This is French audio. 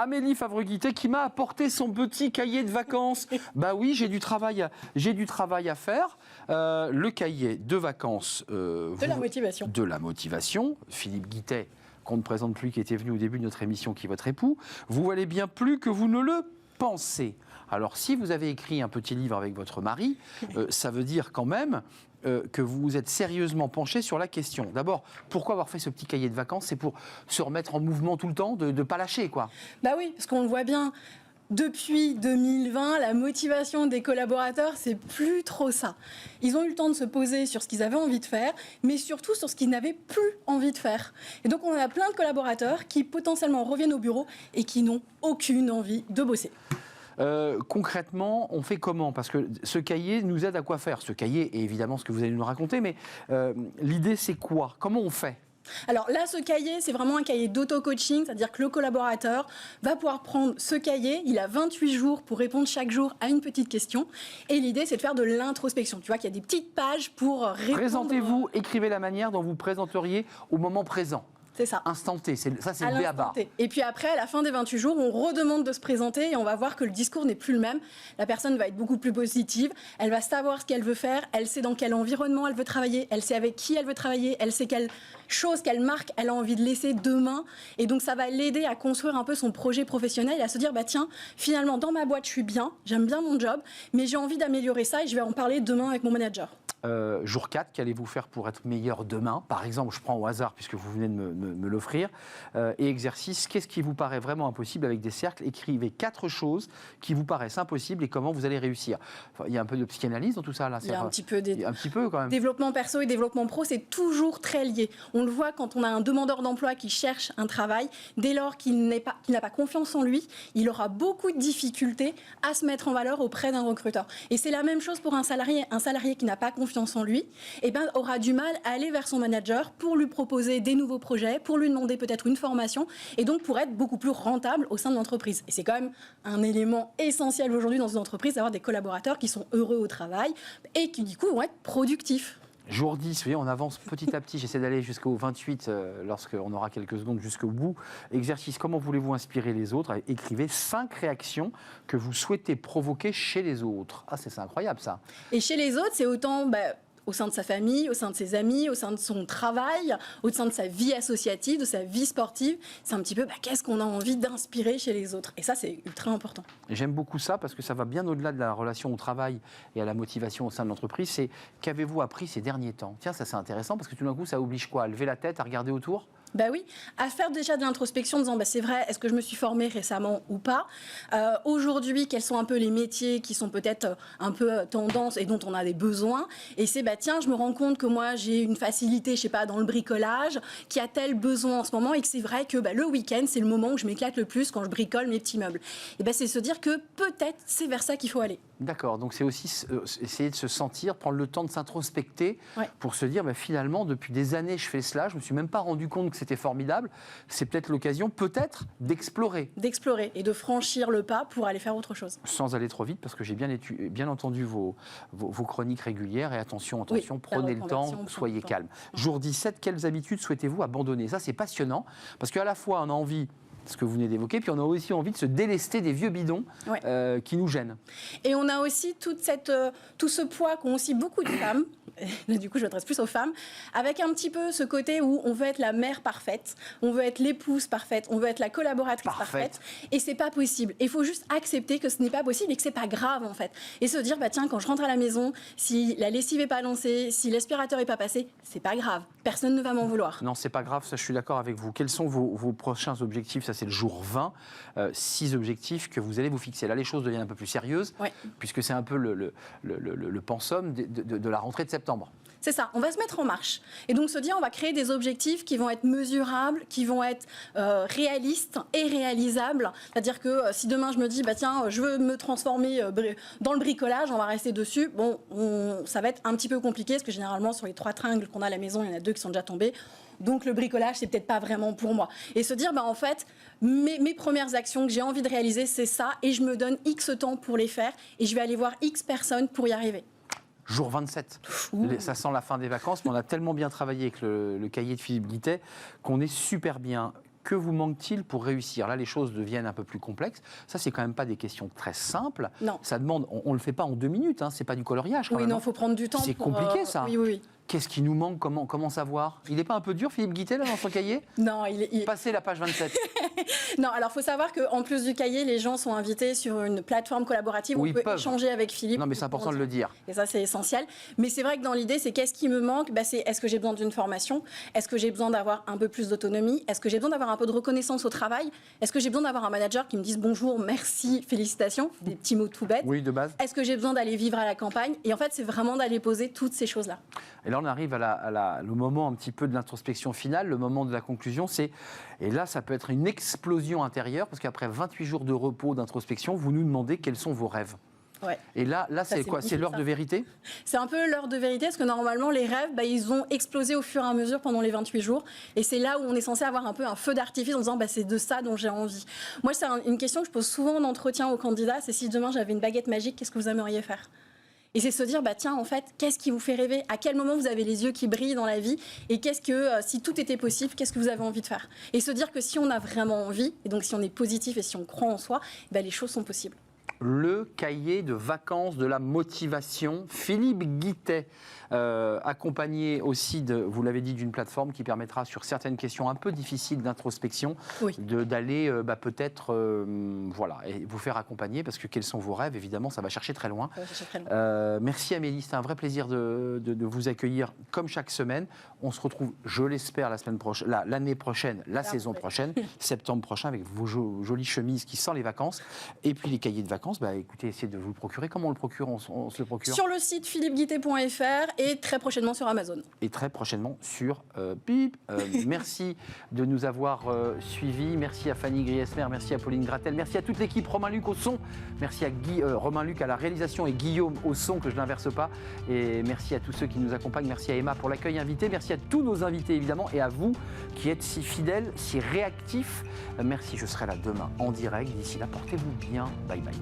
Amélie Favre-Guittet qui m'a apporté son petit cahier de vacances. Bah oui, j'ai du travail à faire. Le cahier de vacances. De la motivation. Philippe Guittet, qu'on ne présente plus, qui était venu au début de notre émission, qui est votre époux. Vous valez bien plus que vous ne le pensez. Alors, si vous avez écrit un petit livre avec votre mari, ça veut dire quand même que vous vous êtes sérieusement penché sur la question. D'abord, pourquoi avoir fait ce petit cahier de vacances? C'est pour se remettre en mouvement tout le temps, de ne pas lâcher, quoi. Bah oui, parce qu'on le voit bien. Depuis 2020, la motivation des collaborateurs, c'est plus trop ça. Ils ont eu le temps de se poser sur ce qu'ils avaient envie de faire, mais surtout sur ce qu'ils n'avaient plus envie de faire. Et donc, on a plein de collaborateurs qui potentiellement reviennent au bureau et qui n'ont aucune envie de bosser. Concrètement, on fait comment? Parce que ce cahier nous aide à quoi faire? Ce cahier est évidemment ce que vous allez nous raconter, mais l'idée, c'est quoi? Comment on fait? Alors là, ce cahier, c'est vraiment un cahier d'auto-coaching, c'est-à-dire que le collaborateur va pouvoir prendre ce cahier, il a 28 jours pour répondre chaque jour à une petite question, et l'idée, c'est de faire de l'introspection. Tu vois qu'il y a des petites pages pour répondre... Présentez-vous, écrivez la manière dont vous présenteriez au moment présent. C'est ça. Instant T, ça c'est le b.a.-ba. Et puis après, à la fin des 28 jours, on redemande de se présenter et on va voir que le discours n'est plus le même. La personne va être beaucoup plus positive, elle va savoir ce qu'elle veut faire, elle sait dans quel environnement elle veut travailler, elle sait avec qui elle veut travailler, elle sait quelle chose, quelle marque elle a envie de laisser demain. Et donc ça va l'aider à construire un peu son projet professionnel et à se dire, bah tiens, finalement dans ma boîte je suis bien, j'aime bien mon job, mais j'ai envie d'améliorer ça et je vais en parler demain avec mon manager. Jour 4, qu'allez-vous faire pour être meilleur demain? Par exemple, je prends au hasard puisque vous venez de me l'offrir. Et exercice, qu'est-ce qui vous paraît vraiment impossible avec des cercles? Écrivez 4 choses qui vous paraissent impossibles et comment vous allez réussir. Enfin, il y a un peu de psychanalyse dans tout ça là. Il y a un petit peu quand même. Développement perso et développement pro, c'est toujours très lié. On le voit quand on a un demandeur d'emploi qui cherche un travail. Dès lors qu'il n'a pas confiance en lui, il aura beaucoup de difficultés à se mettre en valeur auprès d'un recruteur. Et c'est la même chose pour un salarié. Un salarié qui n'a pas confiance en lui, aura du mal à aller vers son manager pour lui proposer des nouveaux projets, pour lui demander peut-être une formation, et donc pour être beaucoup plus rentable au sein de l'entreprise. Et c'est quand même un élément essentiel aujourd'hui dans une entreprise, d'avoir des collaborateurs qui sont heureux au travail et qui du coup vont être productifs. Jour 10, vous voyez, on avance petit à petit. J'essaie d'aller jusqu'au 28 lorsqu'on aura quelques secondes jusqu'au bout. Exercice, comment voulez-vous inspirer les autres? Écrivez 5 réactions que vous souhaitez provoquer chez les autres. Ah, c'est incroyable ça. Et chez les autres, c'est autant... au sein de sa famille, au sein de ses amis, au sein de son travail, au sein de sa vie associative, de sa vie sportive. C'est un petit peu qu'est-ce qu'on a envie d'inspirer chez les autres. Et ça, c'est ultra important. J'aime beaucoup ça parce que ça va bien au-delà de la relation au travail et à la motivation au sein de l'entreprise. C'est qu'avez-vous appris ces derniers temps? Tiens, ça c'est intéressant parce que tout d'un coup, ça oblige quoi? À lever la tête, à regarder autour? Oui, à faire déjà de l'introspection en disant c'est vrai, est-ce que je me suis formée récemment ou pas? Aujourd'hui, quels sont un peu les métiers qui sont peut-être un peu tendance et dont on a des besoins? Et c'est tiens, je me rends compte que moi j'ai une facilité, je sais pas, dans le bricolage, qui a tel besoin en ce moment et que c'est vrai que le week-end c'est le moment où je m'éclate le plus quand je bricole mes petits meubles. Et c'est se dire que peut-être c'est vers ça qu'il faut aller. D'accord, donc c'est aussi essayer de se sentir, prendre le temps de s'introspecter pour se dire finalement depuis des années je fais cela, je me suis même pas rendu compte que c'était formidable, c'est peut-être l'occasion d'explorer. D'explorer et de franchir le pas pour aller faire autre chose. Sans aller trop vite parce que j'ai bien entendu vos chroniques régulières et attention, prenez le temps, soyez calme. Jour 17, quelles habitudes souhaitez-vous abandonner? Ça c'est passionnant parce qu'à la fois on a envie, ce que vous venez d'évoquer, puis on a aussi envie de se délester des vieux bidons qui nous gênent. Et on a aussi tout ce poids qu'ont aussi beaucoup de femmes, là du coup je m'adresse plus aux femmes, avec un petit peu ce côté où on veut être la mère parfaite, on veut être l'épouse parfaite, on veut être la collaboratrice parfaite, et c'est pas possible. Il faut juste accepter que ce n'est pas possible et que c'est pas grave en fait. Et se dire, tiens, quand je rentre à la maison, si la lessive est pas lancée, si l'aspirateur est pas passé, c'est pas grave. Personne ne va m'en vouloir. Non, c'est pas grave, ça je suis d'accord avec vous. Quels sont vos prochains objectifs? Ça c'est le jour 20, 6 objectifs que vous allez vous fixer. Là les choses deviennent un peu plus sérieuses, puisque c'est un peu le pensum de la rentrée de septembre. C'est ça, on va se mettre en marche. Et donc se dire, on va créer des objectifs qui vont être mesurables, qui vont être réalistes et réalisables. C'est-à-dire que si demain je me dis, tiens, je veux me transformer dans le bricolage, on va rester dessus. Bon, ça va être un petit peu compliqué, parce que généralement, sur les 3 tringles qu'on a à la maison, il y en a 2 qui sont déjà tombés. Donc le bricolage, c'est peut-être pas vraiment pour moi. Et se dire, en fait, mes premières actions que j'ai envie de réaliser, c'est ça, et je me donne X temps pour les faire, et je vais aller voir X personnes pour y arriver. Jour 27, ça sent la fin des vacances, mais on a tellement bien travaillé avec le cahier de Philippe Guittet qu'on est super bien. Que vous manque-t-il pour réussir? Là, les choses deviennent un peu plus complexes. Ça, c'est quand même pas des questions très simples. Non. Ça demande, on le fait pas en 2 minutes, hein, c'est pas du coloriage. Oui, non, il faut prendre du temps. C'est compliqué, ça. Oui. Qu'est-ce qui nous manque? Comment savoir? Il n'est pas un peu dur, Philippe Guittet, là, dans son cahier? Non, Passez la page 27. Non, alors il faut savoir qu'en plus du cahier, les gens sont invités sur une plateforme collaborative où on peut échanger avec Philippe. Non, mais c'est important de le dire. Et ça, c'est essentiel. Mais c'est vrai que dans l'idée, c'est qu'est-ce qui me manque? C'est est-ce que j'ai besoin d'une formation? Est-ce que j'ai besoin d'avoir un peu plus d'autonomie? Est-ce que j'ai besoin d'avoir un peu de reconnaissance au travail? Est-ce que j'ai besoin d'avoir un manager qui me dise bonjour, merci, félicitations? Des petits mots tout bêtes. Oui, de base. Est-ce que j'ai besoin d'aller vivre à la campagne? Et en fait, c'est vraiment d'aller poser toutes ces choses-là. Et là, on arrive le moment un petit peu de l'introspection finale, le moment de la conclusion. Et là, ça peut être une explosion intérieure, parce qu'après 28 jours de repos, d'introspection, vous nous demandez quels sont vos rêves. Ouais. Et là c'est quoi? C'est l'heure de vérité? C'est un peu l'heure de vérité, parce que normalement, les rêves, ils ont explosé au fur et à mesure pendant les 28 jours. Et c'est là où on est censé avoir un peu un feu d'artifice en disant c'est de ça dont j'ai envie. Moi, c'est une question que je pose souvent en entretien aux candidats, c'est si demain j'avais une baguette magique, qu'est-ce que vous aimeriez faire? Et c'est se dire, tiens, en fait, qu'est-ce qui vous fait rêver? À quel moment vous avez les yeux qui brillent dans la vie? Et qu'est-ce que, si tout était possible, qu'est-ce que vous avez envie de faire? Et se dire que si on a vraiment envie, et donc si on est positif et si on croit en soi, les choses sont possibles. Le cahier de vacances de la motivation, Philippe Guittet, accompagné aussi, vous l'avez dit, d'une plateforme qui permettra sur certaines questions un peu difficiles d'introspection, d'aller peut-être et vous faire accompagner, parce que quels sont vos rêves? Évidemment, ça va chercher très loin. Merci Amélie, c'était un vrai plaisir de vous accueillir comme chaque semaine. On se retrouve, je l'espère, l'année prochaine, la saison prochaine, septembre prochain, avec vos jolies chemises qui sentent les vacances, et puis les cahiers de vacances. Écoutez, essayez de vous le procurer. Comment on le procure? On se le procure sur le site philippeguittet.fr et très prochainement sur Amazon. Et très prochainement sur Bip. Merci de nous avoir suivis. Merci à Fanny Griesmer, merci à Pauline Gratel, merci à toute l'équipe, Romain Luc au son, merci à Romain Luc à la réalisation et Guillaume au son que je n'inverse pas. Et merci à tous ceux qui nous accompagnent. Merci à Emma pour l'accueil invité. Merci à tous nos invités évidemment et à vous qui êtes si fidèles, si réactifs. Merci, je serai là demain en direct. D'ici là, portez-vous bien. Bye bye.